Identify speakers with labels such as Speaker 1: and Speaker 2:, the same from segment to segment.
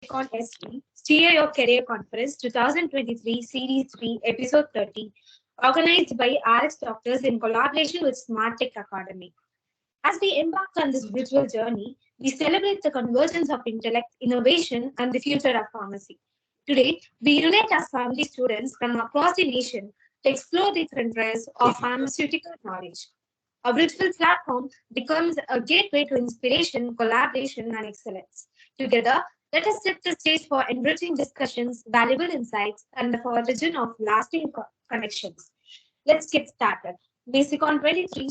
Speaker 1: SYCCON-S3 Steer Your Career Conference 2023 Series 3 Episode 30, organized by RX Doctors in collaboration with Smart Tech Academy. As we embark on this virtual journey, we celebrate the convergence of intellect, innovation, and the future of pharmacy. Today, we unite as family students from across the nation to explore the frontiers of pharmaceutical knowledge. A virtual platform becomes a gateway to inspiration, collaboration, and excellence. Together, let us set the stage for enriching discussions, valuable insights, and the origin of lasting connections. Let's get started. Basic on 23,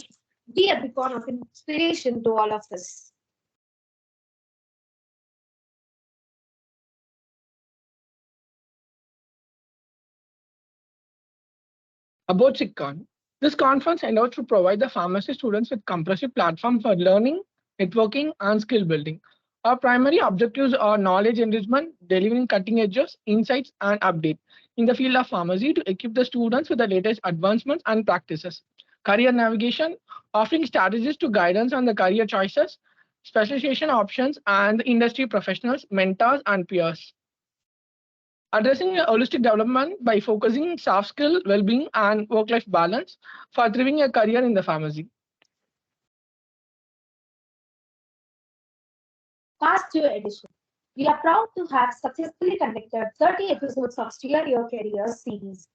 Speaker 1: be a beacon of inspiration to all of us.
Speaker 2: About SYCCON. This conference endeavors to provide the pharmacy students with comprehensive platform for learning, networking, and skill building. Our primary objectives are knowledge enrichment, delivering cutting edges, insights, and update in the field of pharmacy to equip the students with the latest advancements and practices. Career navigation, offering strategies to guidance on the career choices, specialization options, and industry professionals, mentors, and peers. Addressing a holistic development by focusing soft skill, well-being, and work-life balance for thriving a career in the pharmacy.
Speaker 1: Past year edition. We are proud to have successfully conducted 30 episodes of Steer Your Career series.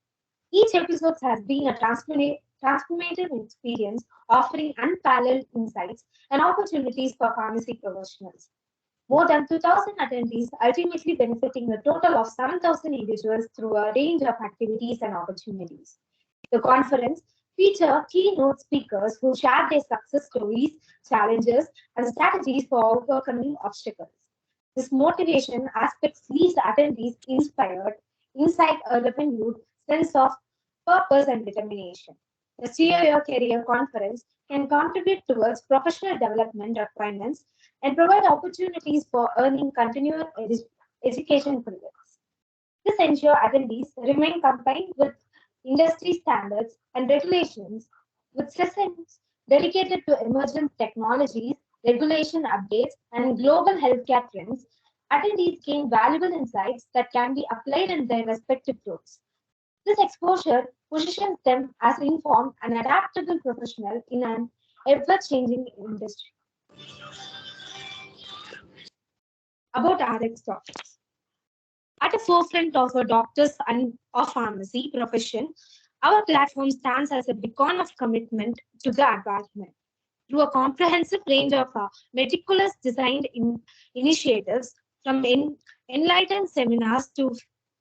Speaker 1: Each episode has been a transformative experience, offering unparalleled insights and opportunities for pharmacy professionals. More than 2,000 attendees, ultimately benefiting a total of 7,000 individuals through a range of activities and opportunities. The conference featured keynote speakers who shared their success stories, challenges, and strategies for overcoming obstacles. This motivation aspect leaves attendees inspired, insight a renewed sense of purpose and determination. The Steer Your Career Conference can contribute towards professional development requirements and provide opportunities for earning continuous education credits. This ensures attendees remain compliant with industry standards and regulations, with sessions dedicated to emerging technologies, regulation updates, and global healthcare trends. Attendees gain valuable insights that can be applied in their respective roles. This exposure positions them as informed and adaptable professionals in an ever-changing industry. About RX doctors. At the forefront of a doctor's and of pharmacy profession, our platform stands as a beacon of commitment to the advancement. Through a comprehensive range of meticulous designed initiatives, from enlightened seminars to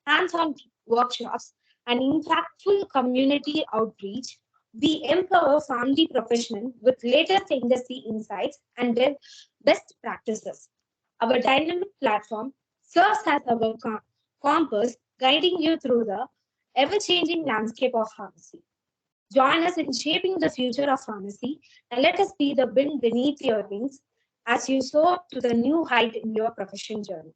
Speaker 1: hands-on workshops and impactful community outreach, we empower family professionals with latest industry insights and best practices. Our dynamic platform serves as our compass, guiding you through the ever-changing landscape of pharmacy. Join us in shaping the future of pharmacy and let us be the wind beneath your wings as you soar to the new height in your profession journey.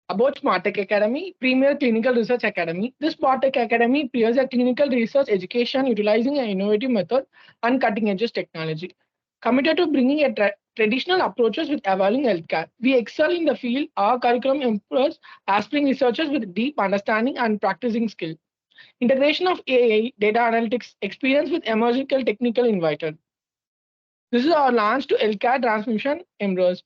Speaker 2: About Smart Tech Academy, Premier Clinical Research Academy. This Smart Tech Academy peers a clinical research education utilizing an innovative method and cutting-edge technology. Committed to bringing traditional approaches with evolving healthcare. We excel in the field. Our curriculum empowers aspiring researchers with deep understanding and practicing skill. Integration of AI, data analytics, experience with emerging technical invited. This is our launch to healthcare transmission embrace.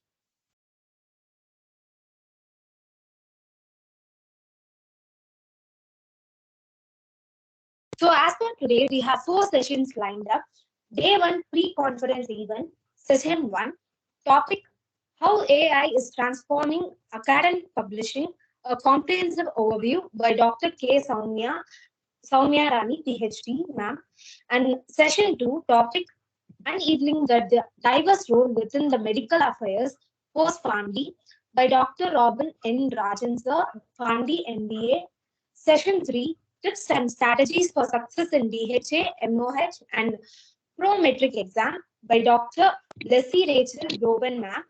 Speaker 1: So as for today, we have 4 sessions lined up. Day 1 pre-conference event, session 1, topic how AI is transforming academic publishing, a comprehensive overview by Dr. K. Sowmiya Rani, PhD, ma'am. And session 2, topic unevening the diverse role within the medical affairs post-PharmD by Dr. Robin N. Rajan, sir, PharmD MBA. Session 3, tips and strategies for success in DHA, MOH, and Prometric exam by Dr. Leslie Rachel Doben, ma'am,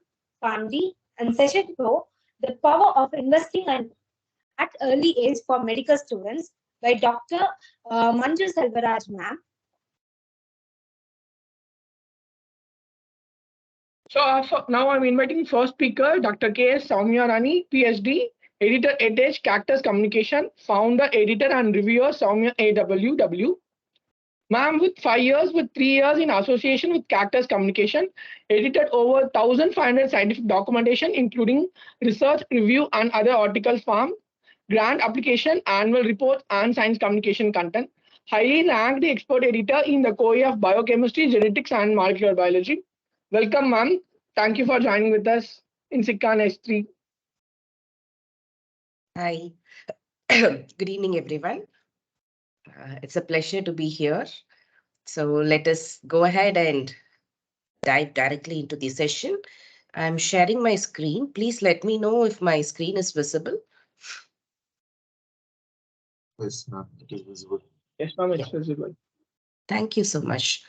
Speaker 1: PharmD. And session 4, the power of investing at early age for medical students by Dr. Manju Selvaraj, ma'am.
Speaker 2: Now I'm inviting first speaker, Dr. Sowmiya Rani, PhD, editor at Edge Cactus Communication, founder, editor, and reviewer, Sowmiya AWW. Ma'am, with 5 years, with 3 years in association with Cactus Communication, edited over 1,500 scientific documentation, including research, review, and other articles from grant application, annual reports, and science communication content. Highly ranked expert editor in the core of biochemistry, genetics, and molecular biology. Welcome, ma'am. Thank you for joining with us in SYCCON-S3.
Speaker 3: Hi, good evening, everyone. It's a pleasure to be here. So let us go ahead and dive directly into the session. I'm sharing my screen. Please let me know if my screen is visible.
Speaker 4: Yes, ma'am, it is visible.
Speaker 2: Yes, ma'am, it's
Speaker 3: Yeah.
Speaker 2: visible.
Speaker 3: Thank you so much.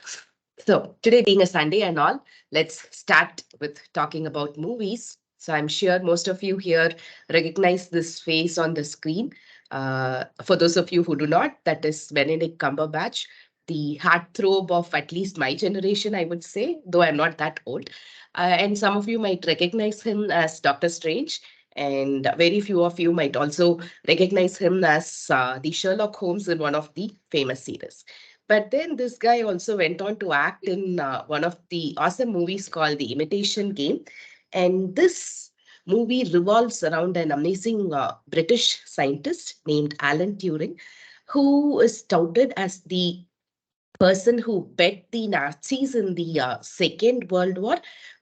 Speaker 3: So today being a Sunday and all, let's start with talking about movies. So I'm sure most of you here recognize this face on the screen. For those of you who do not, that is Benedict Cumberbatch, the heartthrob of at least my generation, I would say, though I'm not that old. And some of you might recognize him as Doctor Strange, and very few of you might also recognize him as the Sherlock Holmes in one of the famous series. But then this guy also went on to act in one of the awesome movies called The Imitation Game. And this movie revolves around an amazing British scientist named Alan Turing, who is touted as the person who bet the Nazis in the Second World War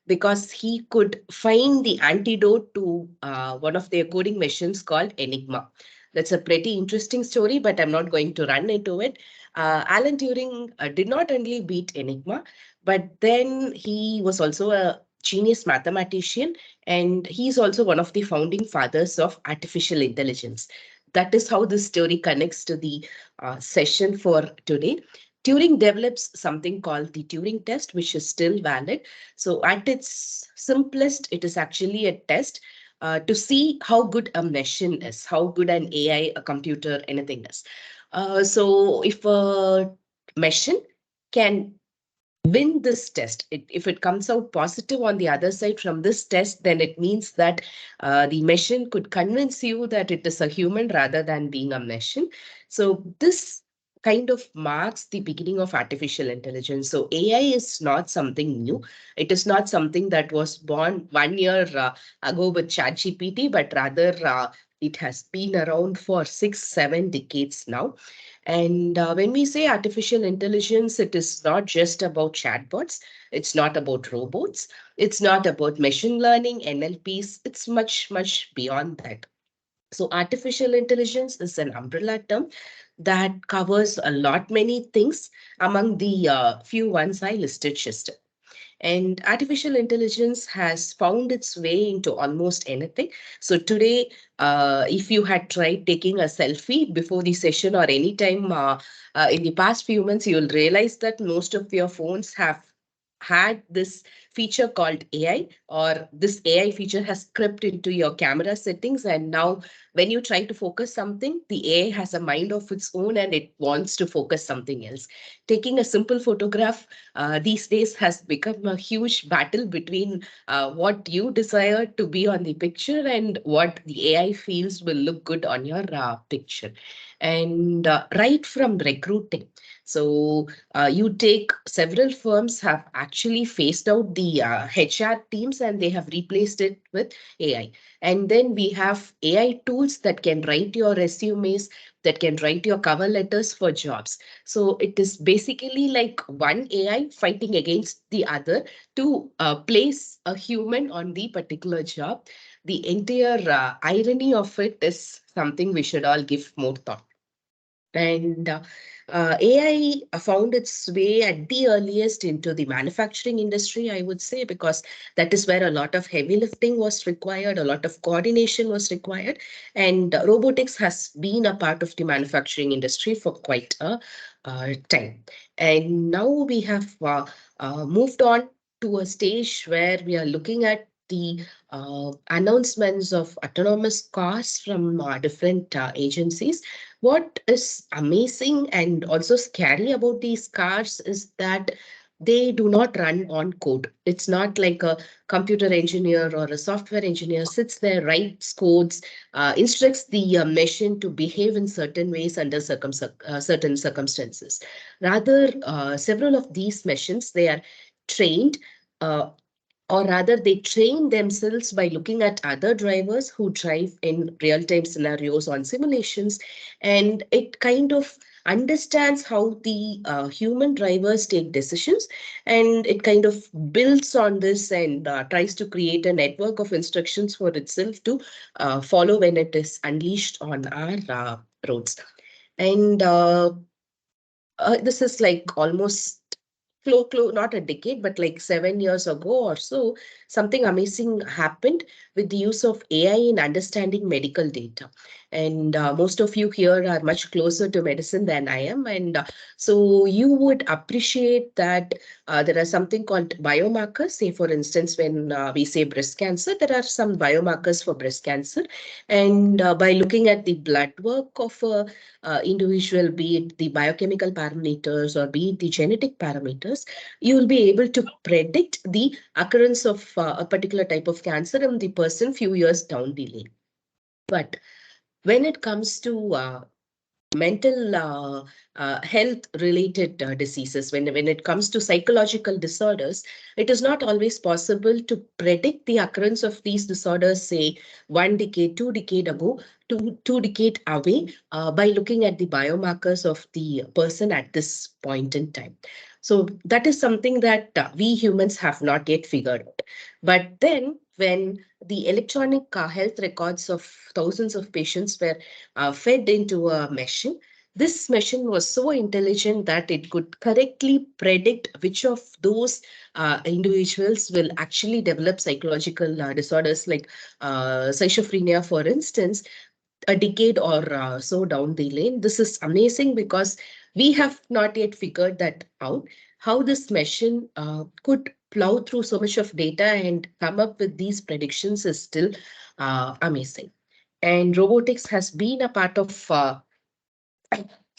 Speaker 3: because he could find the antidote to one of their coding machines called Enigma. That's a pretty interesting story, but I'm not going to run into it. Alan Turing did not only beat Enigma, but then he was also a genius mathematician, and he's also one of the founding fathers of artificial intelligence. That is how this story connects to the session for today. Turing develops something called the Turing test, which is still valid. So, at its simplest, it is actually a test to see how good a machine is, how good an AI, a computer, anything is. So, if a machine can win this test, if it comes out positive on the other side from this test, then it means that the machine could convince you that it is a human rather than being a machine. So this kind of marks the beginning of artificial intelligence. So AI is not something new. It is not something that was born 1 year ago with ChatGPT, but rather it has been around for 6 7 decades now. And when we say artificial intelligence, it is not just about chatbots, it's not about robots, it's not about machine learning, NLPs, it's much, much beyond that. So, artificial intelligence is an umbrella term that covers a lot many things among the few ones I listed just. And artificial intelligence has found its way into almost anything. So today, if you had tried taking a selfie before the session or any time in the past few months, you will realize that most of your phones have had this feature called AI, or this AI feature has crept into your camera settings. And now when you try to focus something, the AI has a mind of its own and it wants to focus something else. Taking a simple photograph these days has become a huge battle between what you desire to be on the picture and what the AI feels will look good on your picture. And right from recruiting. So you take several firms have actually phased out the HR teams and they have replaced it with AI. And then we have AI tools that can write your resumes, that can write your cover letters for jobs. So it is basically like one AI fighting against the other to place a human on the particular job. The entire irony of it is something we should all give more thought. And AI found its way at the earliest into the manufacturing industry, I would say, because that is where a lot of heavy lifting was required, a lot of coordination was required. And robotics has been a part of the manufacturing industry for quite a time. And now we have moved on to a stage where we are looking at the announcements of autonomous cars from different agencies. What is amazing and also scary about these cars is that they do not run on code. It's not like a computer engineer or a software engineer sits there, writes codes, instructs the machine to behave in certain ways under certain circumstances. Rather, several of these machines, they are trained, uh, or rather they train themselves by looking at other drivers who drive in real-time scenarios on simulations, and it kind of understands how the human drivers take decisions, and it kind of builds on this and tries to create a network of instructions for itself to follow when it is unleashed on our roads. And this is like almost not a decade, but like 7 years ago or so, something amazing happened with the use of AI in understanding medical data. And most of you here are much closer to medicine than I am. And so you would appreciate that there are something called biomarkers. Say, for instance, when we say breast cancer, there are some biomarkers for breast cancer. And by looking at the blood work of a individual, be it the biochemical parameters or be it the genetic parameters, you will be able to predict the occurrence of a particular type of cancer in the person few years down the lane. But when it comes to mental health related diseases, when it comes to psychological disorders, it is not always possible to predict the occurrence of these disorders, say 1 decade, 2 decade ago, two decade away, by looking at the biomarkers of the person at this point in time. So that is something that we humans have not yet figured out. But then when the electronic health records of thousands of patients were fed into a machine. This machine was so intelligent that it could correctly predict which of those individuals will actually develop psychological disorders like schizophrenia, for instance, a decade or so down the lane. This is amazing because we have not yet figured that out. How this machine could plow through so much of data and come up with these predictions is still amazing. And robotics has been a part of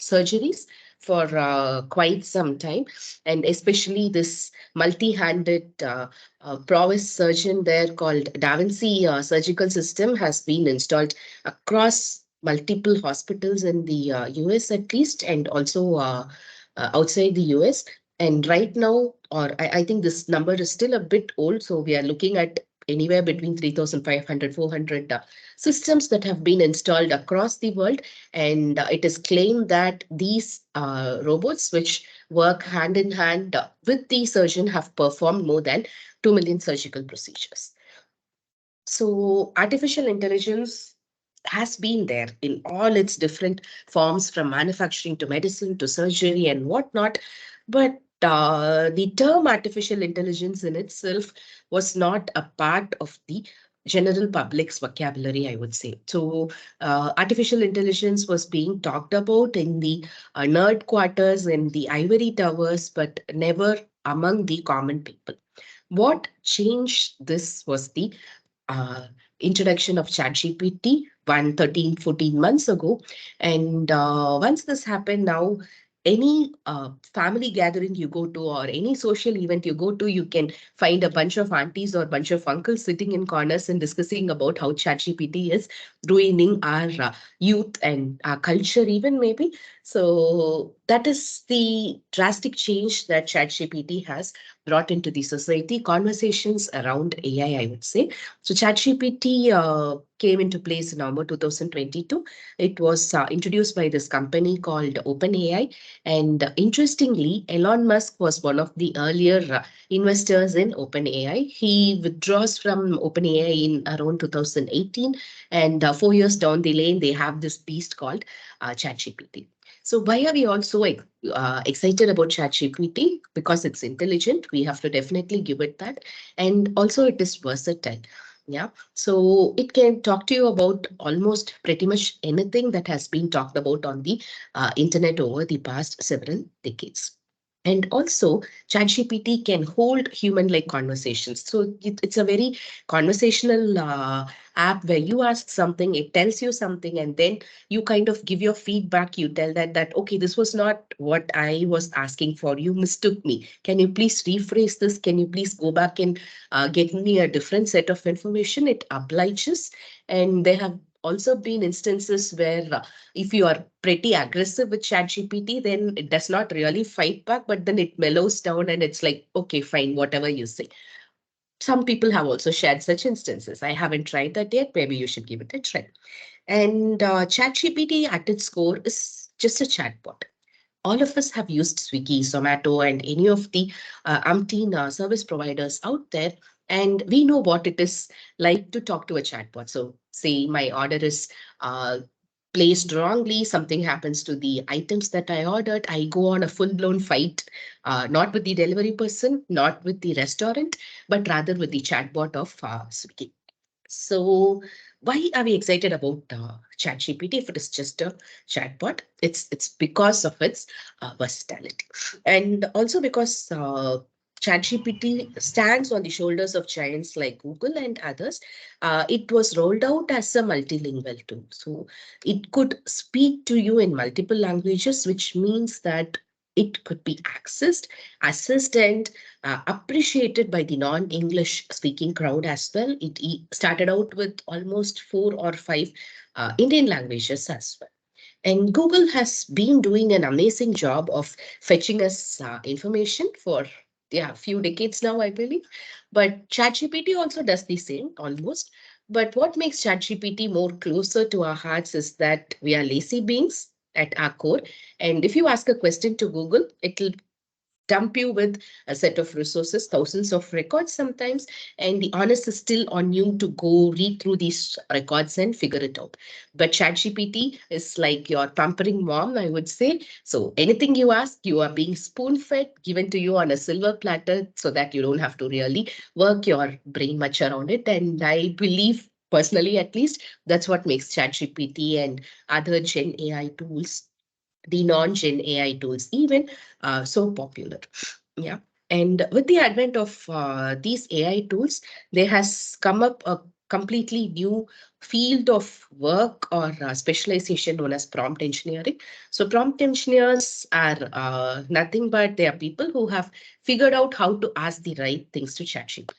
Speaker 3: surgeries for quite some time, and especially this multi-handed prowess surgeon there called Da Vinci surgical system has been installed across multiple hospitals in the US at least, and also outside the US. And right now, or I think this number is still a bit old, so we are looking at anywhere between 3,500, 400 systems that have been installed across the world. And it is claimed that these robots, which work hand in hand with the surgeon, have performed more than 2 million surgical procedures. So artificial intelligence has been there in all its different forms, from manufacturing to medicine to surgery and whatnot. But the term artificial intelligence in itself was not a part of the general public's vocabulary, I would say. So artificial intelligence was being talked about in the nerd quarters and the ivory towers, but never among the common people. What changed this was the uh, introduction of ChatGPT 14 months ago. And once this happened, now any family gathering you go to or any social event you go to, you can find a bunch of aunties or a bunch of uncles sitting in corners and discussing about how ChatGPT is ruining our youth and our culture even maybe. So that is the drastic change that ChatGPT has brought into the society, conversations around AI, I would say. So ChatGPT came into place in November 2022. It was introduced by this company called OpenAI. And interestingly, Elon Musk was one of the earlier investors in OpenAI. He withdraws from OpenAI in around 2018. And 4 years down the lane, they have this beast called ChatGPT. So why are we all so excited about ChatGPT? Because it's intelligent. We have to definitely give it that. And also it is versatile. Yeah. So it can talk to you about almost pretty much anything that has been talked about on the internet over the past several decades. And also, ChatGPT can hold human-like conversations. So it's a very conversational app where you ask something, it tells you something, and then you kind of give your feedback. You tell that okay, this was not what I was asking for. You mistook me. Can you please rephrase this? Can you please go back and get me a different set of information? It obliges, and there have also been instances where if you are pretty aggressive with ChatGPT, then it does not really fight back, but then it mellows down and it's like, okay, fine, whatever you say. Some people have also shared such instances. I haven't tried that yet. Maybe you should give it a try. And ChatGPT at its core is just a chatbot. All of us have used Swiggy, Zomato, and any of the umpteen service providers out there. And we know what it is like to talk to a chatbot. So, say my order is placed wrongly, something happens to the items that I ordered, I go on a full blown fight, not with the delivery person, not with the restaurant, but rather with the chatbot of Swiggy. So, why are we excited about ChatGPT if it is just a chatbot? It's because of its versatility, and also because ChatGPT stands on the shoulders of giants like Google and others. It was rolled out as a multilingual tool, so it could speak to you in multiple languages, which means that it could be accessed, assessed, and appreciated by the non-English speaking crowd as well. It started out with almost 4 or 5 Indian languages as well. And Google has been doing an amazing job of fetching us information for a few decades now, I believe. But ChatGPT also does the same almost. But what makes ChatGPT more closer to our hearts is that we are lazy beings at our core. And if you ask a question to Google, it'll dump you with a set of resources, thousands of records sometimes, and the onus is still on you to go read through these records and figure it out. But ChatGPT is like your pampering mom, I would say. So anything you ask, you are being spoon-fed, given to you on a silver platter, so that you don't have to really work your brain much around it. And I believe, personally at least, that's what makes ChatGPT and other Gen AI tools, the non-Gen AI tools, even so popular. Yeah. And with the advent of these AI tools, there has come up a completely new field of work or specialization known as prompt engineering. So prompt engineers are nothing but they are people who have figured out how to ask the right things to ChatGPT.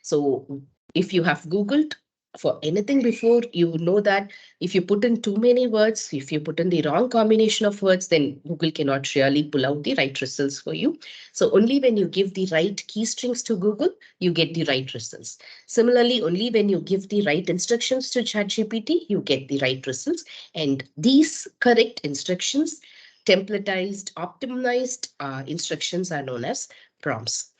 Speaker 3: So if you have Googled for anything before, you know that if you put in too many words, if you put in the wrong combination of words, then Google cannot really pull out the right results for you. So only when you give the right key strings to Google, you get the right results. Similarly, only when you give the right instructions to ChatGPT, you get the right results. And these correct instructions, templatized, optimized instructions are known as prompts.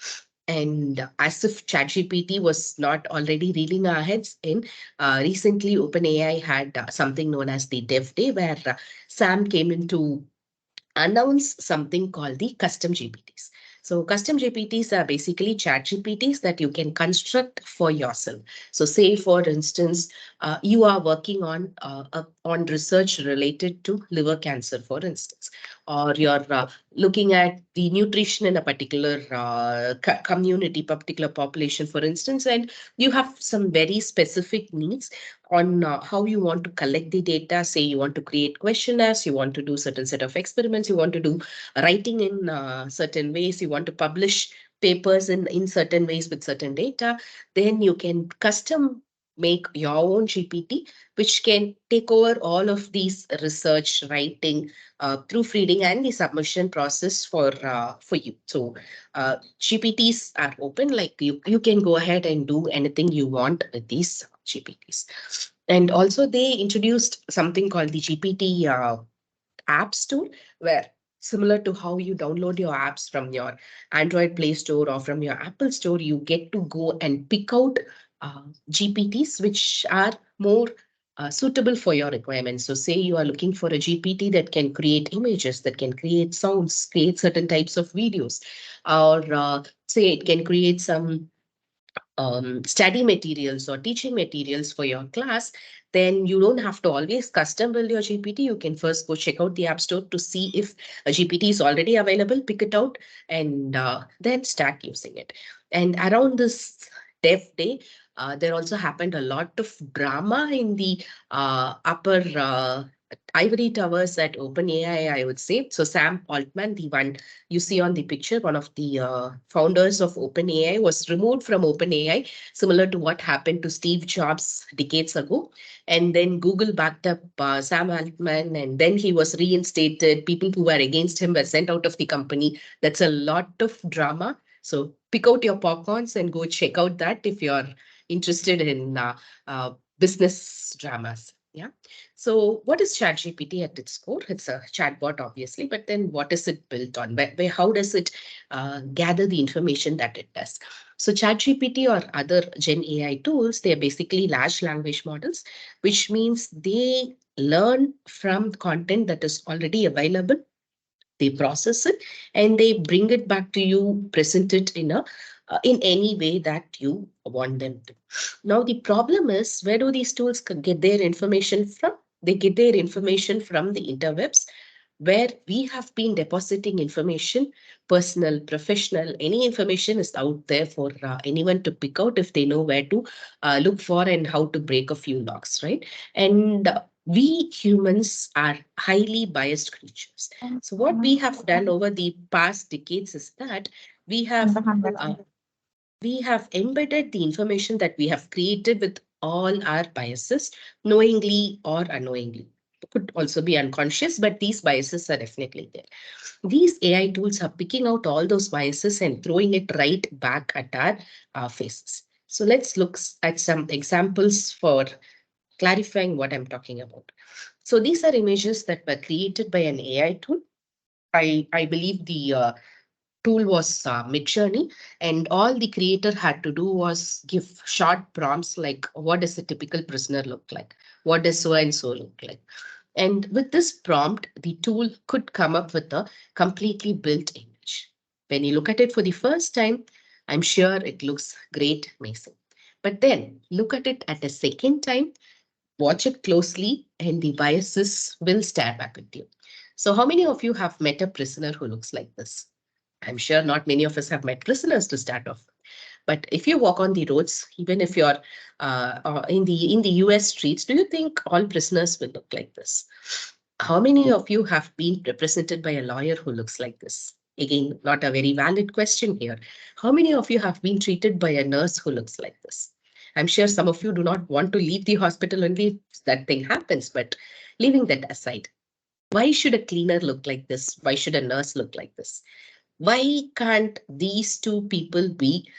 Speaker 3: And as if ChatGPT was not already reeling our heads in, recently OpenAI had something known as the Dev Day, where Sam came in to announce something called the custom GPTs. So custom GPTs are basically chat GPTs that you can construct for yourself. So say, for instance, you are working on research related to liver cancer, for instance, or you're looking at the nutrition in a particular community, particular population, for instance, and you have some very specific needs on how you want to collect the data. Say you want to create questionnaires, you want to do certain set of experiments, you want to do writing in certain ways, you want to publish papers in certain ways with certain data, then you can custom make your own GPT, which can take over all of these research, writing, proofreading, and the submission process for you. So GPTs are open, like you can go ahead and do anything you want with these GPTs. And also they introduced something called the GPT App Store, where similar to how you download your apps from your Android Play Store or from your Apple Store, you get to go and pick out GPTs which are more suitable for your requirements. So say you are looking for a GPT that can create images, that can create sounds, create certain types of videos, or say it can create some study materials or teaching materials for your class, then you don't have to always custom build your GPT. You can first go check out the App Store to see if a GPT is already available, pick it out, and then start using it. And around this Dev Day, there also happened a lot of drama in the upper ivory towers at OpenAI, I would say. So Sam Altman, the one you see on the picture, one of the founders of OpenAI, was removed from OpenAI, similar to what happened to Steve Jobs decades ago. And then Google backed up Sam Altman, and then he was reinstated. People who were against him were sent out of the company. That's a lot of drama. So pick out your popcorns and go check out that if you're interested in business dramas. Yeah. So what is ChatGPT at its core? It's a chatbot, obviously, but then what is it built on? How does it gather the information that it does? So ChatGPT or other Gen AI tools, they are basically large language models, which means they learn from content that is already available. They process it and they bring it back to you, present it in any way that you want them to. Now the problem is, where do these tools get their information from? They get their information from the interwebs, where we have been depositing information, personal, professional, any information is out there for anyone to pick out if they know where to look for and how to break a few locks, right? And we humans are highly biased creatures. So what we have done over the past decades is that we have we have embedded the information that we have created with all our biases, knowingly or unknowingly. It could also be unconscious, but these biases are definitely there. These AI tools are picking out all those biases and throwing it right back at our faces. So let's look at some examples for clarifying what I'm talking about. So these are images that were created by an AI tool. I believe the tool was Midjourney, and all the creator had to do was give short prompts like, what does a typical prisoner look like? What does so and so look like? And with this prompt, the tool could come up with a completely built image. When you look at it for the first time, I'm sure it looks great, amazing. But then look at it at a second time, watch it closely, and the biases will stare back at you. So how many of you have met a prisoner who looks like this? I'm sure not many of us have met prisoners to start off. But if you walk on the roads, even if you're in the US streets, do you think all prisoners will look like this? How many of you have been represented by a lawyer who looks like this? Again, not a very valid question here. How many of you have been treated by a nurse who looks like this? I'm sure some of you do not want to leave the hospital only if that thing happens, but leaving that aside, why should a cleaner look like this? Why should a nurse look like this? Why can't these two people be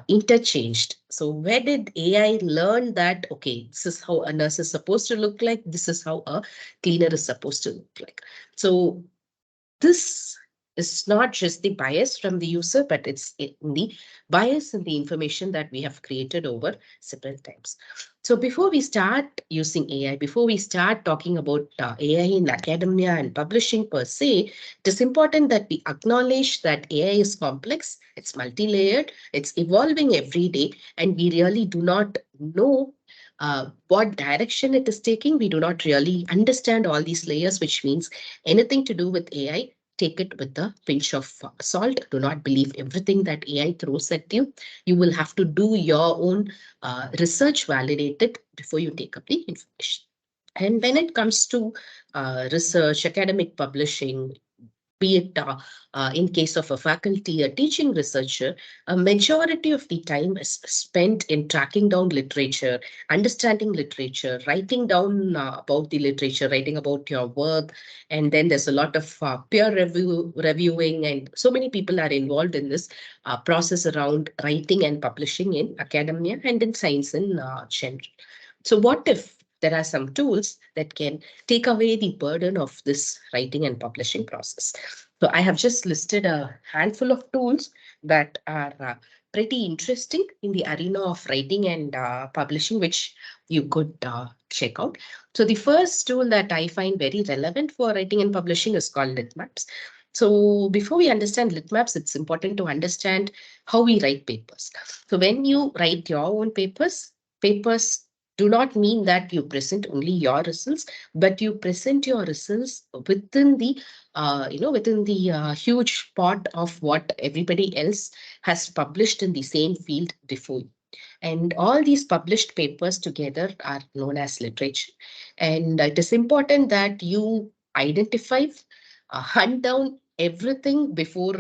Speaker 3: interchanged? So where did AI learn that, okay, this is how a nurse is supposed to look like, this is how a cleaner is supposed to look like? So this is not just the bias from the user, but it's in the bias in the information that we have created over several times. So before we start using AI, before we start talking about AI in academia and publishing per se, it is important that we acknowledge that AI is complex, it's multi-layered, it's evolving every day, and we really do not know what direction it is taking. We do not really understand all these layers, which means anything to do with AI, take it with a pinch of salt. Do not believe everything that AI throws at you. You will have to do your own research, validate it before you take up the information. And when it comes to research, academic publishing, be it in case of a faculty, a teaching researcher, a majority of the time is spent in tracking down literature, understanding literature, writing down about the literature, writing about your work. And then there's a lot of peer reviewing, and so many people are involved in this process around writing and publishing in academia and in science in general. So what if there are some tools that can take away the burden of this writing and publishing process? So I have just listed a handful of tools that are pretty interesting in the arena of writing and publishing, which you could check out. So the first tool that I find very relevant for writing and publishing is called Litmaps. So before we understand Litmaps, it's important to understand how we write papers. So when you write your own papers do not mean that you present only your results, but you present your results within the within the huge pot of what everybody else has published in the same field before you. And all these published papers together are known as literature. And it is important that you identify, hunt down everything before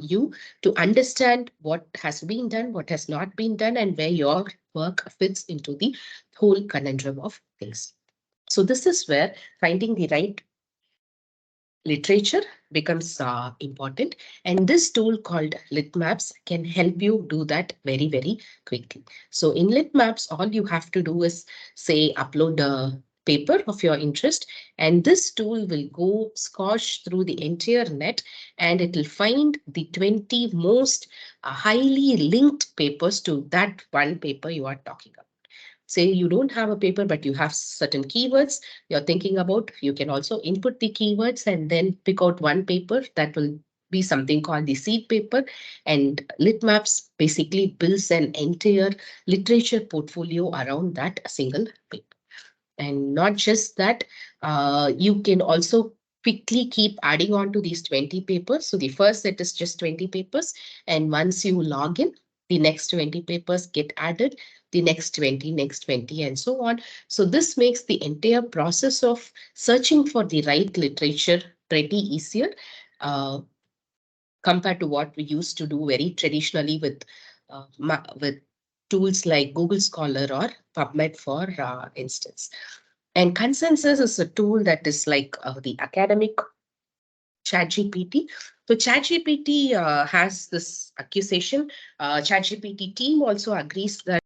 Speaker 3: you, to understand what has been done, what has not been done, and where your work fits into the whole conundrum of things. So this is where finding the right literature becomes important, and this tool called litmaps can help you do that very, very quickly. So in litmaps, all you have to do is say upload a paper of your interest, and this tool will go scour through the entire net, and it will find the 20 most highly linked papers to that one paper you are talking about. Say you don't have a paper, but you have certain keywords you're thinking about. You can also input the keywords and then pick out one paper that will be something called the seed paper. And Litmaps basically builds an entire literature portfolio around that single paper. And not just that, you can also quickly keep adding on to these 20 papers. So the first set is just 20 papers. And once you log in, the next 20 papers get added, the next 20, and so on. So this makes the entire process of searching for the right literature pretty easier, uh, compared to what we used to do very traditionally with tools like Google Scholar or PubMed, for instance. And consensus is a tool that is like the academic ChatGPT. So ChatGPT has this accusation. ChatGPT team also agrees that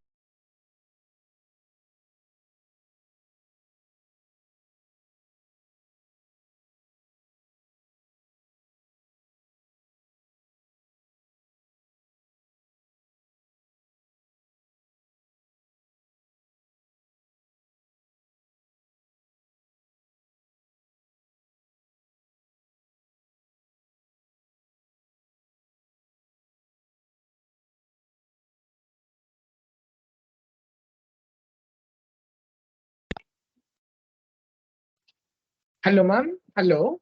Speaker 2: Hello, ma'am. Hello.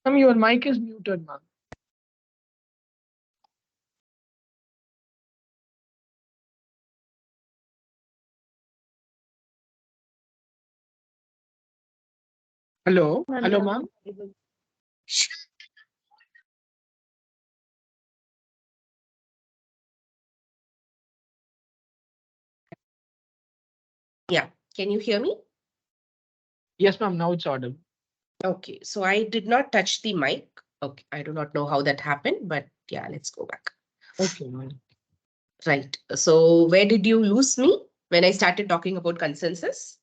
Speaker 2: Ma'am, your mic is muted, ma'am. Hello. Hello, ma'am.
Speaker 3: yeah, can you hear me?
Speaker 2: Yes, ma'am. Now it's audible.
Speaker 3: Okay, so I did not touch the mic. Okay, I do not know how that happened, but yeah, let's go back.
Speaker 2: Okay, ma'am.
Speaker 3: Right. So where did you lose me when I started talking about consensus?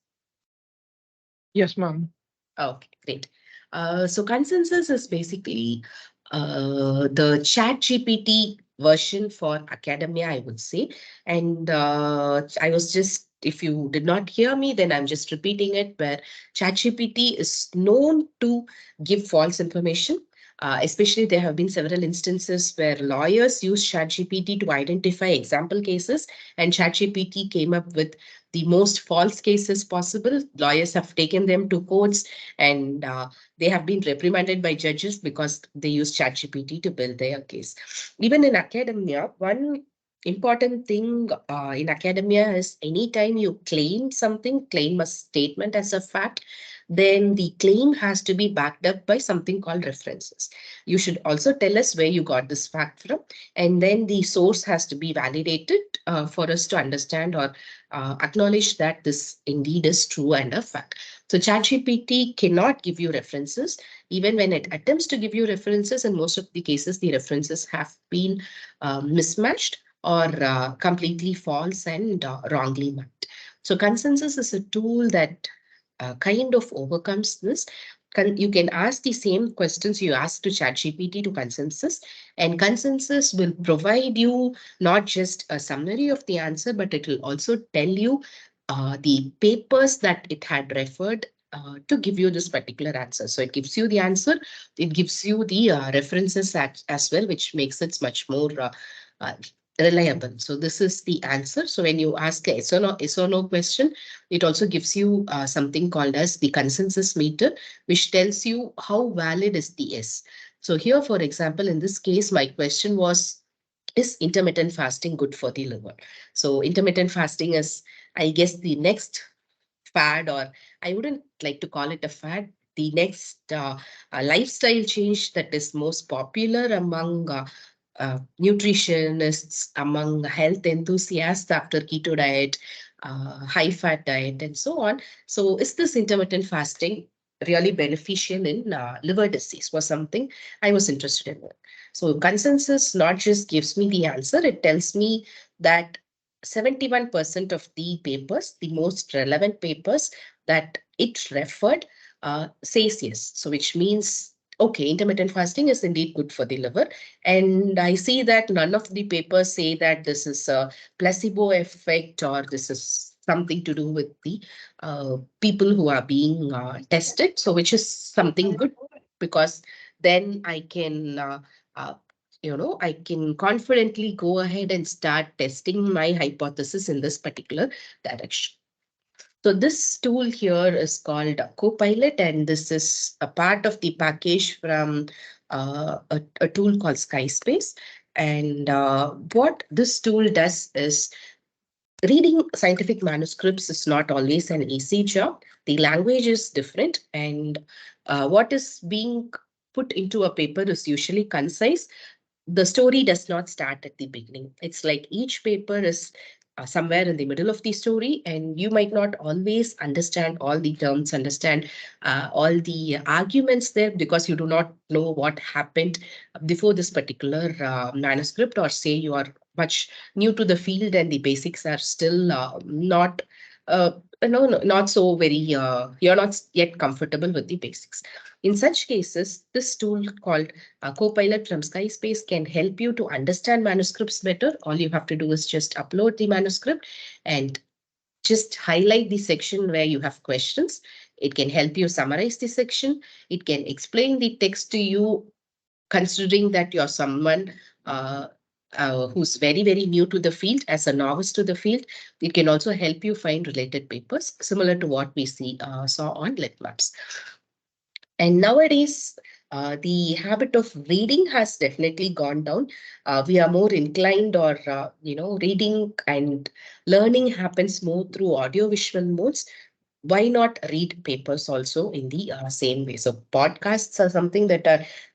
Speaker 2: Yes, ma'am.
Speaker 3: Okay, great. So consensus is basically the chat GPT version for academia, I would say. And I was just, if you did not hear me, then I'm just repeating it, where ChatGPT is known to give false information. Especially, there have been several instances where lawyers use ChatGPT to identify example cases, and ChatGPT came up with the most false cases possible. Lawyers have taken them to courts, and they have been reprimanded by judges because they use ChatGPT to build their case. Even in academia, one important thing in academia is anytime you claim something, claim a statement as a fact, then the claim has to be backed up by something called references. You should also tell us where you got this fact from, and then the source has to be validated for us to understand or acknowledge that this indeed is true and a fact. So ChatGPT cannot give you references. Even when it attempts to give you references, in most of the cases, the references have been mismatched or completely false and wrongly marked. So consensus is a tool that kind of overcomes this. You can ask the same questions you ask to ChatGPT to consensus, and consensus will provide you not just a summary of the answer, but it will also tell you the papers that it had referred to give you this particular answer. So it gives you the answer, it gives you the references as well, which makes it much more reliable. So this is the answer. So when you ask a yes or no question, it also gives you something called as the consensus meter, which tells you how valid is the yes. So here, for example, in this case, my question was, is intermittent fasting good for the liver? So intermittent fasting is, I guess, the next fad, or I wouldn't like to call it a fad, the next lifestyle change that is most popular among nutritionists, among health enthusiasts after keto diet, high fat diet, and so on. So, is this intermittent fasting really beneficial in liver disease? Was something I was interested in. So, consensus not just gives me the answer, it tells me that 71% of the papers, the most relevant papers that it referred, says yes. So, which means, okay, intermittent fasting is indeed good for the liver. And I see that none of the papers say that this is a placebo effect or this is something to do with the people who are being tested. So, which is something good, because then I can uh, I can confidently go ahead and start testing my hypothesis in this particular direction. So this tool here is called Copilot, and this is a part of the package from a tool called Skyspace. And what this tool does is, reading scientific manuscripts is not always an easy job. The language is different, and what is being put into a paper is usually concise. The story does not start at the beginning. It's like each paper is somewhere in the middle of the story, and you might not always understand all the terms, understand all the arguments there, because you do not know what happened before this particular manuscript, or say you are much new to the field and the basics are still not. Uh, not so very, you're not yet comfortable with the basics. In such cases, this tool called Copilot from Skyspace can help you to understand manuscripts better. All you have to do is just upload the manuscript and just highlight the section where you have questions. It can help you summarize the section. It can explain the text to you, considering that you're someone uh, who's very, very new to the field, as a novice to the field. It can also help you find related papers, similar to what we saw on LitMaps. And nowadays, the habit of reading has definitely gone down. We are more inclined, or reading and learning happens more through audio-visual modes. Why not read papers also in the same way? So podcasts are something that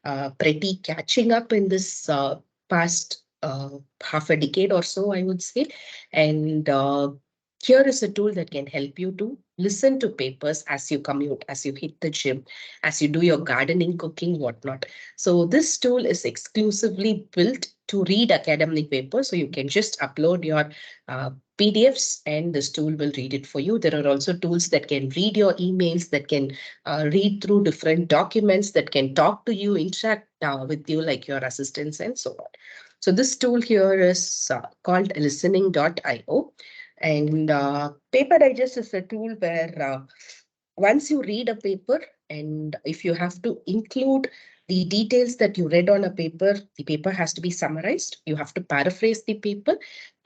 Speaker 3: are pretty catching up in this past half a decade or so, I would say. And here is a tool that can help you to listen to papers as you commute, as you hit the gym, as you do your gardening, cooking, whatnot. So this tool is exclusively built to read academic papers. So you can just upload your PDFs and this tool will read it for you. There are also tools that can read your emails, that can read through different documents, that can talk to you, interact with you like your assistants and so on. So this tool here is called listening.io. And Paper Digest is a tool where once you read a paper, and if you have to include the details that you read on a paper, the paper has to be summarized. You have to paraphrase the paper.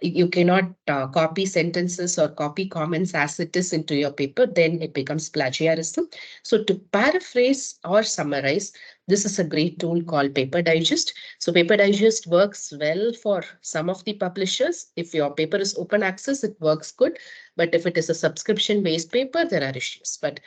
Speaker 3: You cannot copy sentences or copy comments as it is into your paper, then it becomes plagiarism. So to paraphrase or summarize, this is a great tool called Paper Digest. So Paper Digest works well for some of the publishers. If your paper is open access, it works good. But if it is a subscription based paper, there are issues. But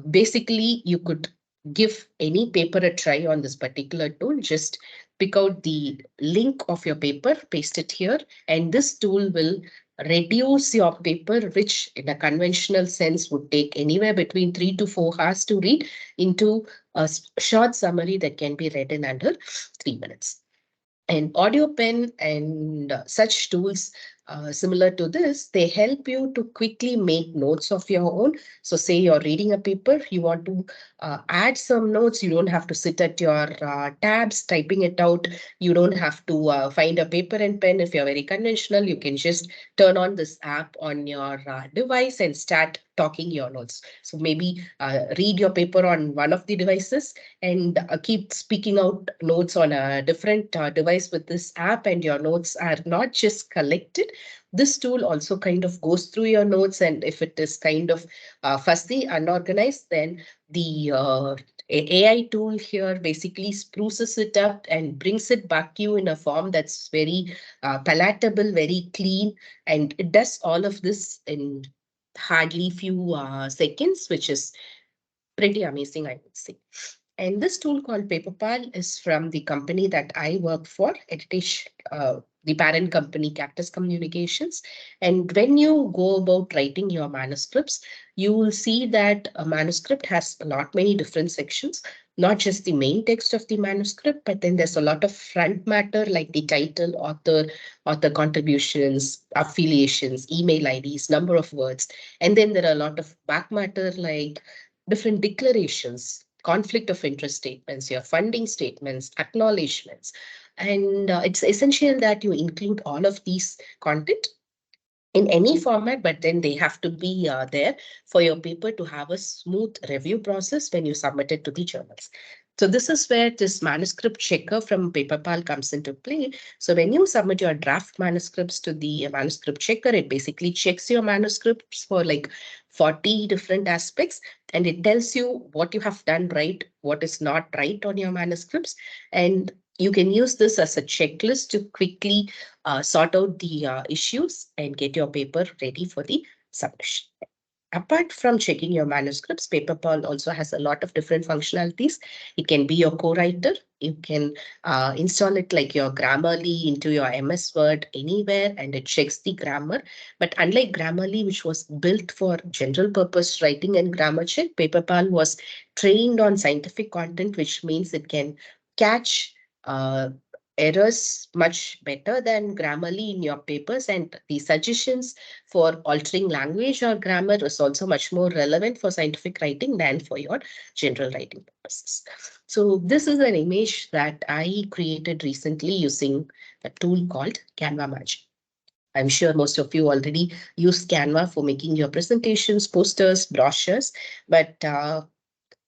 Speaker 3: basically, you could give any paper a try on this particular tool. Just pick out the link of your paper, paste it here, and this tool will reduce your paper, which in a conventional sense would take anywhere between 3 to 4 hours to read, into a short summary that can be read in under 3 minutes. And audio pen and such tools Similar to this, they help you to quickly make notes of your own. So say you're reading a paper, you want to add some notes. You don't have to sit at your tabs typing it out. You don't have to find a paper and pen. If you're very conventional, you can just turn on this app on your device and start talking your notes. So maybe read your paper on one of the devices and keep speaking out notes on a different device with this app, and your notes are not just collected. This tool also kind of goes through your notes, and if it is kind of fussy, unorganized, then the AI tool here basically spruces it up and brings it back to you in a form that's very palatable, very clean, and it does all of this in hardly few seconds, which is pretty amazing, I would say. And this tool called PaperPal is from the company that I work for. It is the parent company, Cactus Communications. And when you go about writing your manuscripts, you will see that a manuscript has a lot many different sections, not just the main text of the manuscript, but then there's a lot of front matter like the title, author contributions, affiliations, email IDs, number of words. And then there are a lot of back matter like different declarations, conflict of interest statements, your funding statements, acknowledgements. And it's essential that you include all of these content in any format, but then they have to be there for your paper to have a smooth review process when you submit it to the journals. So this is where this manuscript checker from PaperPal comes into play. So when you submit your draft manuscripts to the manuscript checker, it basically checks your manuscripts for like 40 different aspects, and it tells you what you have done right, what is not right on your manuscripts. And you can use this as a checklist to quickly sort out the issues and get your paper ready for the submission. Apart from checking your manuscripts, PaperPal also has a lot of different functionalities. It can be your co-writer. You can install it like your Grammarly into your MS Word anywhere, and it checks the grammar. But unlike Grammarly, which was built for general purpose writing and grammar check, PaperPal was trained on scientific content, which means it can catch uh, errors much better than Grammarly in your papers, and the suggestions for altering language or grammar is also much more relevant for scientific writing than for your general writing purposes. So this is an image that I created recently using a tool called Canva Magic. I'm sure most of you already use Canva for making your presentations, posters, brochures, but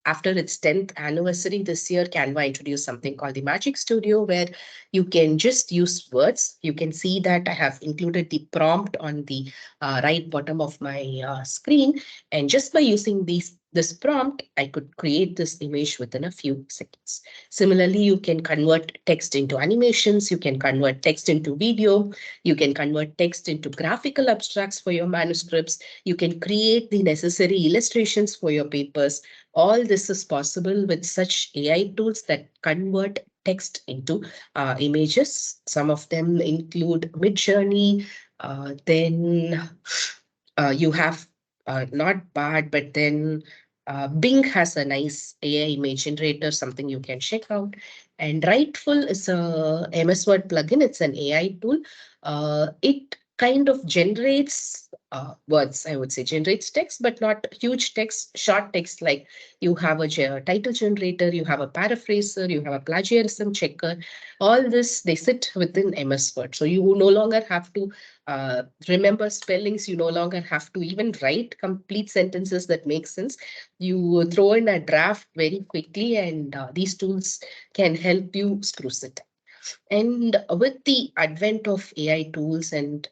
Speaker 3: after its 10th anniversary this year, Canva introduced something called the Magic Studio, where you can just use words. You can see that I have included the prompt on the right bottom of my screen. And just by using this prompt, I could create this image within a few seconds. Similarly, you can convert text into animations. You can convert text into video. You can convert text into graphical abstracts for your manuscripts. You can create the necessary illustrations for your papers. All this is possible with such AI tools that convert text into images. Some of them include Midjourney. Then you have not bad, but then Bing has a nice AI image generator, something you can check out. And Writeful is a MS Word plugin. It's an AI tool. It kind of generates words, I would say, generates text, but not huge text, short text. Like you have a title generator, you have a paraphraser, you have a plagiarism checker. All this, they sit within MS Word. So you no longer have to remember spellings. You no longer have to even write complete sentences that make sense. You throw in a draft very quickly, and these tools can help you spruce it. And with the advent of AI tools, and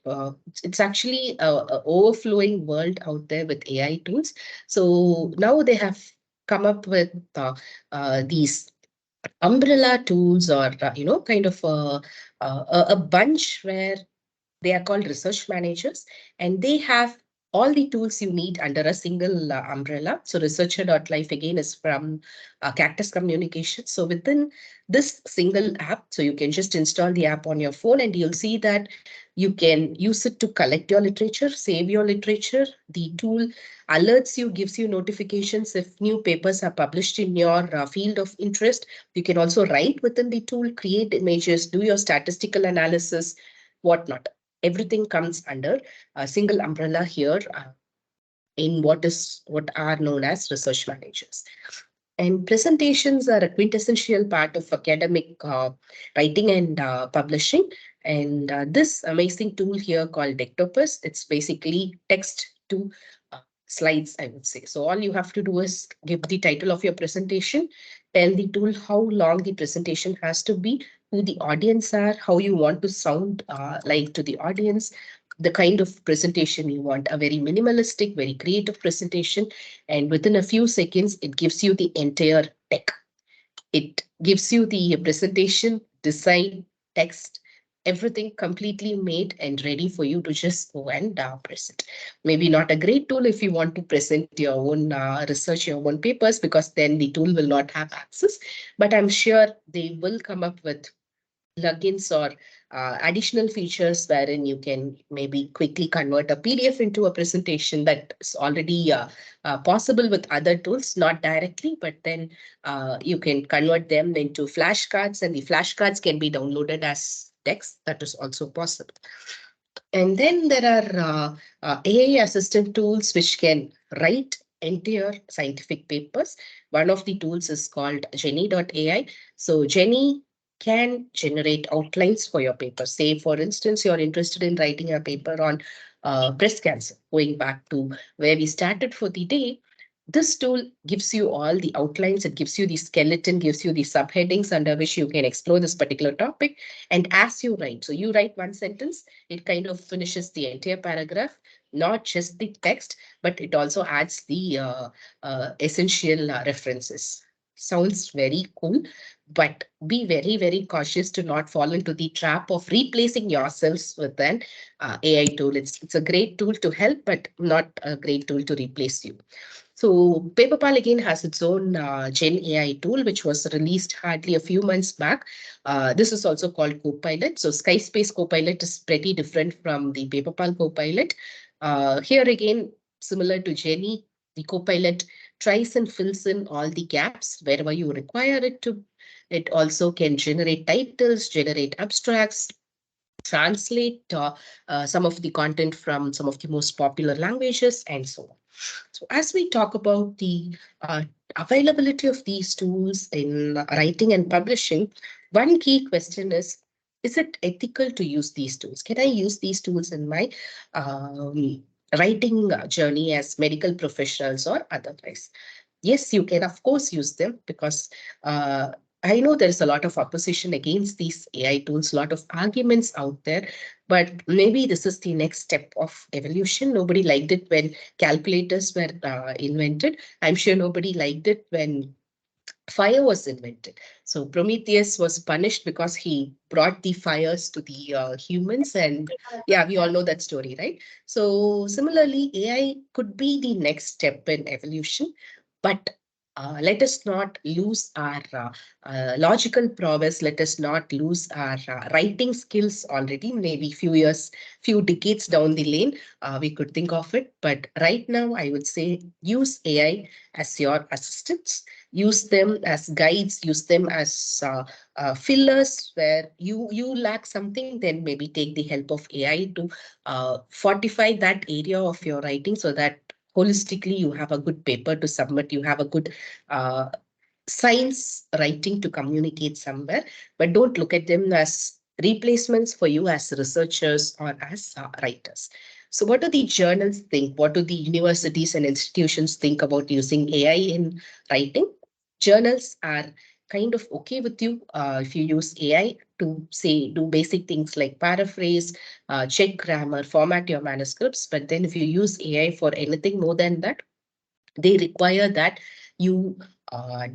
Speaker 3: it's actually a overflowing world out there with AI tools. So now they have come up with these umbrella tools, or kind of a bunch where they are called research managers, and they have all the tools you need under a single umbrella. So researcher.life again is from Cactus Communications. So within this single app, so you can just install the app on your phone, and you'll see that you can use it to collect your literature, save your literature. The tool alerts you, gives you notifications if new papers are published in your field of interest. You can also write within the tool, create images, do your statistical analysis, whatnot. Everything comes under a single umbrella here in what are known as research managers. And presentations are a quintessential part of academic writing and publishing. And this amazing tool here called Dectopus, it's basically text to slides, I would say. So all you have to do is give the title of your presentation, tell the tool how long the presentation has to be, who the audience are, how you want to sound like to the audience, the kind of presentation you want, a very minimalistic, very creative presentation. And within a few seconds, it gives you the entire deck. It gives you the presentation, design, text, everything completely made and ready for you to just go and present. Maybe not a great tool if you want to present your own research, your own papers, because then the tool will not have access. But I'm sure they will come up with plugins or additional features wherein you can maybe quickly convert a PDF into a presentation that's already possible with other tools, not directly, but then you can convert them into flashcards, and the flashcards can be downloaded as text. That is also possible. And then there are AI assistant tools which can write entire scientific papers. One of the tools is called Jenny.ai. So Jenny can generate outlines for your paper. Say, for instance, you're interested in writing a paper on breast cancer, going back to where we started for the day. This tool gives you all the outlines, it gives you the skeleton, gives you the subheadings under which you can explore this particular topic. And as you write, so you write one sentence, it kind of finishes the entire paragraph, not just the text, but it also adds the essential references. Sounds very cool, but be very, very cautious to not fall into the trap of replacing yourselves with an AI tool. It's a great tool to help, but not a great tool to replace you. So PaperPal again has its own Gen AI tool, which was released hardly a few months back. This is also called Copilot. So Skyspace Copilot is pretty different from the PaperPal Copilot. Here again, similar to Jenny, the Copilot tries and fills in all the gaps wherever you require it to. It also can generate titles, generate abstracts, translate some of the content from some of the most popular languages, and so on. So as we talk about the availability of these tools in writing and publishing, one key question is it ethical to use these tools? Can I use these tools in my writing journey as medical professionals or otherwise? Yes, you can, of course, use them because I know there's a lot of opposition against these AI tools, a lot of arguments out there, but maybe this is the next step of evolution. Nobody liked it when calculators were invented. I'm sure nobody liked it when fire was invented. So Prometheus was punished because he brought the fires to the humans. And yeah, we all know that story, right? So similarly, AI could be the next step in evolution, but let us not lose our logical prowess. Let us not lose our writing skills already. Maybe few years, few decades down the lane, we could think of it. But right now, I would say use AI as your assistants, use them as guides, use them as fillers where you lack something, then maybe take the help of AI to fortify that area of your writing so that holistically you have a good paper to submit, you have a good uh, science writing to communicate somewhere, but don't look at them as replacements for you as researchers or as writers. So what do the journals think? What do the universities and institutions think about using AI in writing? Journals are kind of okay with you if you use AI to say do basic things like paraphrase, check grammar, format your manuscripts. But then if you use AI for anything more than that, they require that you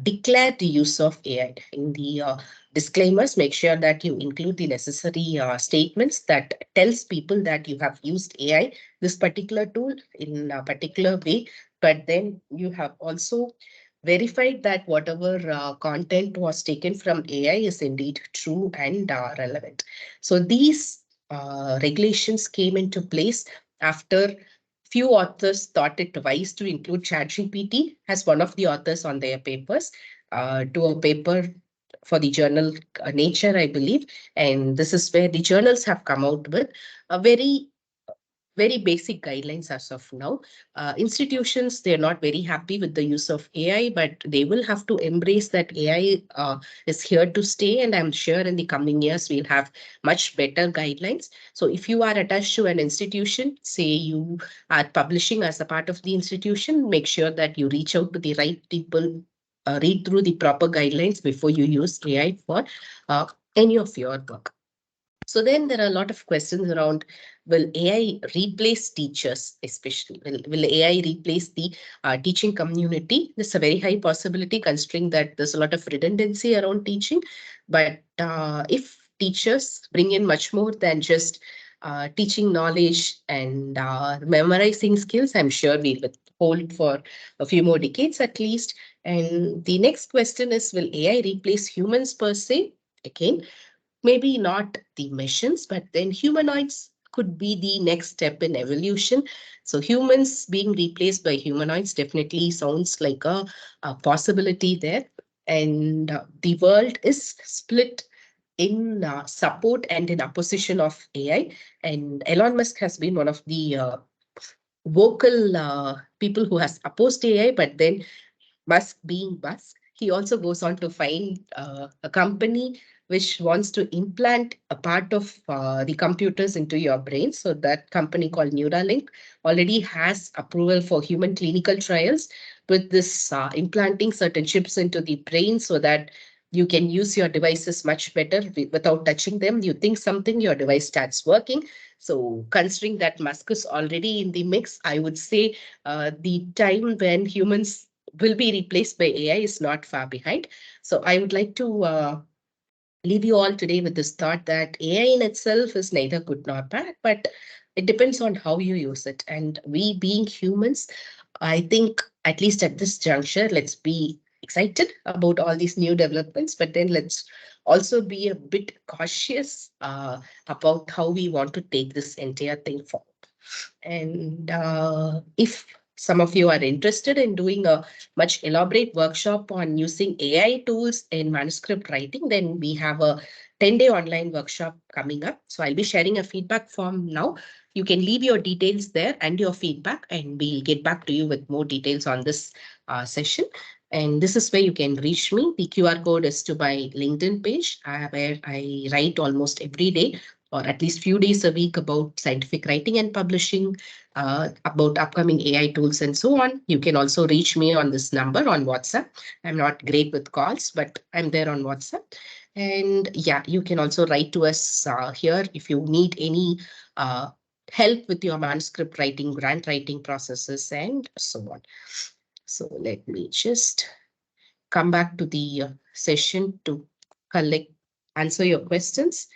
Speaker 3: declare the use of AI. In the disclaimers, make sure that you include the necessary statements that tells people that you have used AI, this particular tool in a particular way, but then you have also verified that whatever content was taken from AI is indeed true and relevant. So these regulations came into place after few authors thought it wise to include ChatGPT as one of the authors on their papers to a paper for the journal Nature, I believe. And this is where the journals have come out with a very basic guidelines as of now. Institutions, they're not very happy with the use of AI, but they will have to embrace that AI is here to stay. And I'm sure in the coming years, we'll have much better guidelines. So if you are attached to an institution, say you are publishing as a part of the institution, make sure that you reach out to the right people, read through the proper guidelines before you use AI for uh, any of your work. So then there are a lot of questions around, will AI replace teachers, especially? Will AI replace the teaching community? This is a very high possibility considering that there's a lot of redundancy around teaching. But if teachers bring in much more than just teaching knowledge and memorizing skills, I'm sure we will hold for a few more decades at least. And the next question is, will AI replace humans per se? Again, maybe not the machines, but then humanoids could be the next step in evolution. So humans being replaced by humanoids definitely sounds like a possibility there. And the world is split in support and in opposition of AI. And Elon Musk has been one of the vocal people who has opposed AI, but then Musk being Musk, he also goes on to find a company which wants to implant a part of the computers into your brain. So that company called Neuralink already has approval for human clinical trials with this implanting certain chips into the brain so that you can use your devices much better without touching them. You think something, your device starts working. So considering that Musk is already in the mix, I would say the time when humans will be replaced by AI is not far behind. So I would like to leave you all today with this thought that AI in itself is neither good nor bad, but it depends on how you use it. And we being humans, I think at least at this juncture, let's be excited about all these new developments, but then let's also be a bit cautious about how we want to take this entire thing forward. And if some of you are interested in doing a much elaborate workshop on using AI tools in manuscript writing, then we have a 10-day online workshop coming up. So I'll be sharing a feedback form now. You can leave your details there and your feedback, and we'll get back to you with more details on this session. And this is where you can reach me. The QR code is to my LinkedIn page, where I write almost every day or at least few days a week about scientific writing and publishing, about upcoming AI tools and so on. You can also reach me on this number on WhatsApp. I'm not great with calls, but I'm there on WhatsApp. And yeah, you can also write to us here if you need any help with your manuscript writing, grant writing processes, and so on. So let me just come back to the session to answer your questions.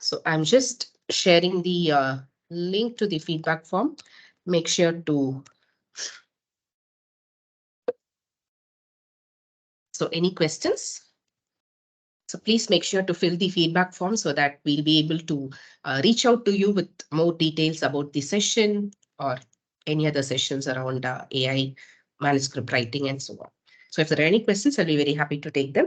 Speaker 3: So I'm just sharing the link to the feedback form. Make sure to. So any questions? So please make sure to fill the feedback form so that we'll be able to reach out to you with more details about the session or any other sessions around AI, manuscript writing, and so on. So if there are any questions, I'll be very happy to take them.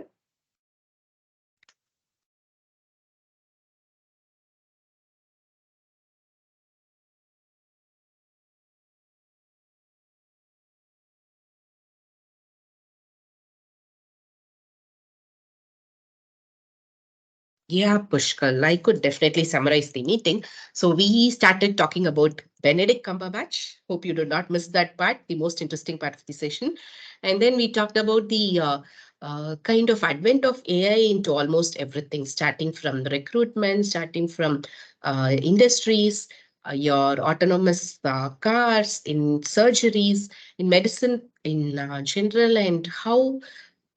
Speaker 3: Yeah, Pushkal, I could definitely summarize the meeting. So we started talking about Benedict Cumberbatch. Hope you did not miss that part, the most interesting part of the session. And then we talked about the kind of advent of AI into almost everything, starting from the recruitment, starting from industries, your autonomous cars, in surgeries, in medicine in general, and how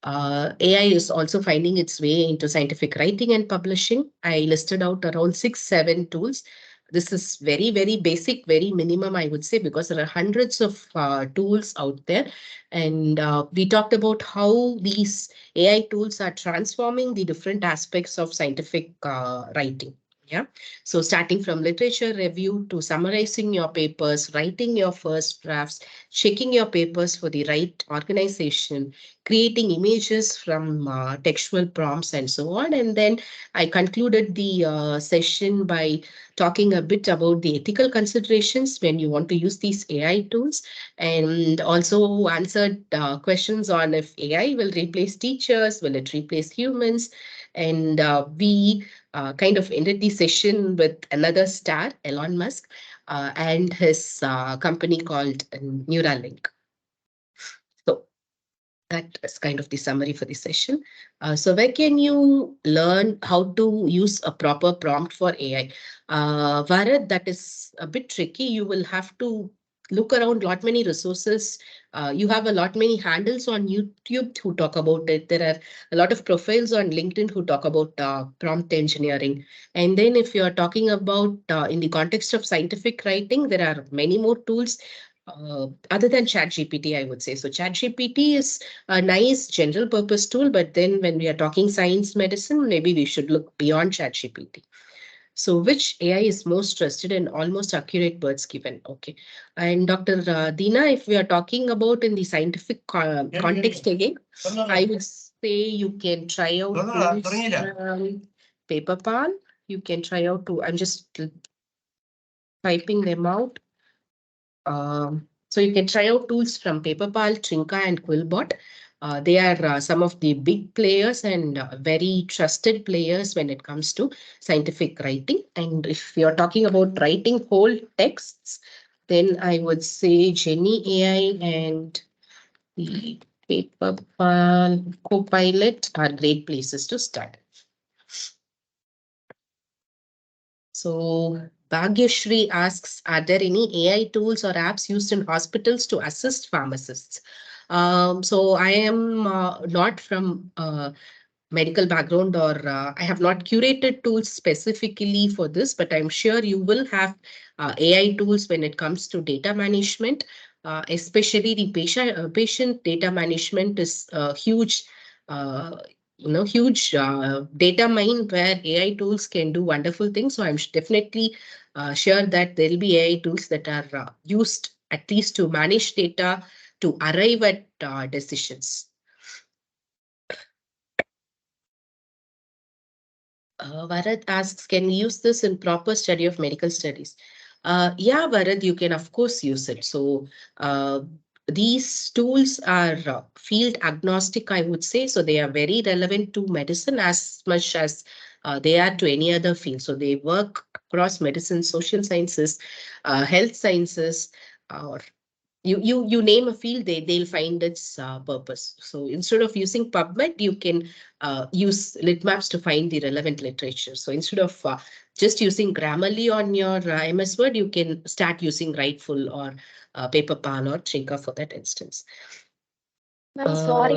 Speaker 3: AI is also finding its way into scientific writing and publishing. I listed out around 6, 7 tools. This is very basic, very minimum, I would say, because there are hundreds of tools out there. And we talked about how these AI tools are transforming the different aspects of scientific writing. Yeah. So starting from literature review to summarizing your papers, writing your first drafts, checking your papers for the right organization, creating images from textual prompts and so on. And then I concluded the session by talking a bit about the ethical considerations when you want to use these AI tools, and also answered questions on if AI will replace teachers, will it replace humans? And we kind of ended the session with another star, Elon Musk, and his company called Neuralink. So that is kind of the summary for the session. So where can you learn how to use a proper prompt for AI? Varad, that is a bit tricky. You will have to look around lot many resources. You have a lot many handles on YouTube who talk about it. There are a lot of profiles on LinkedIn who talk about prompt engineering. And then if you're talking about in the context of scientific writing, there are many more tools other than ChatGPT, I would say. So ChatGPT is a nice general purpose tool, but then when we are talking science medicine, maybe we should look beyond ChatGPT. So which AI is most trusted and almost accurate words given? Okay. And Dr. Dina, if we are talking about in the scientific context again, I would say you can try out tools from PaperPal. You can try out to, I'm just typing them out. So you can try out tools from PaperPal, Trinka, and Quillbot. They are some of the big players and very trusted players when it comes to scientific writing. And if you're talking about writing whole texts, then I would say Jenny AI and the PaperPal Copilot are great places to start. So Bhagyashri asks, are there any AI tools or apps used in hospitals to assist pharmacists? So I am not from medical background, or I have not curated tools specifically for this, but I'm sure you will have AI tools when it comes to data management, especially the patient data management is a huge huge data mine where AI tools can do wonderful things. So I'm definitely sure that there will be AI tools that are used at least to manage data to arrive at decisions. Varad asks, can we use this in proper study of medical studies? Yeah, Varad, you can of course use it. So these tools are field agnostic, I would say. So they are very relevant to medicine as much as they are to any other field. So they work across medicine, social sciences, health sciences, or you name a field, they'll find its purpose. So instead of using PubMed, you can use Litmaps to find the relevant literature. So instead of just using Grammarly on your MS Word, you can start using Writeful or PaperPal or Trinka for that instance.
Speaker 1: I'm sorry,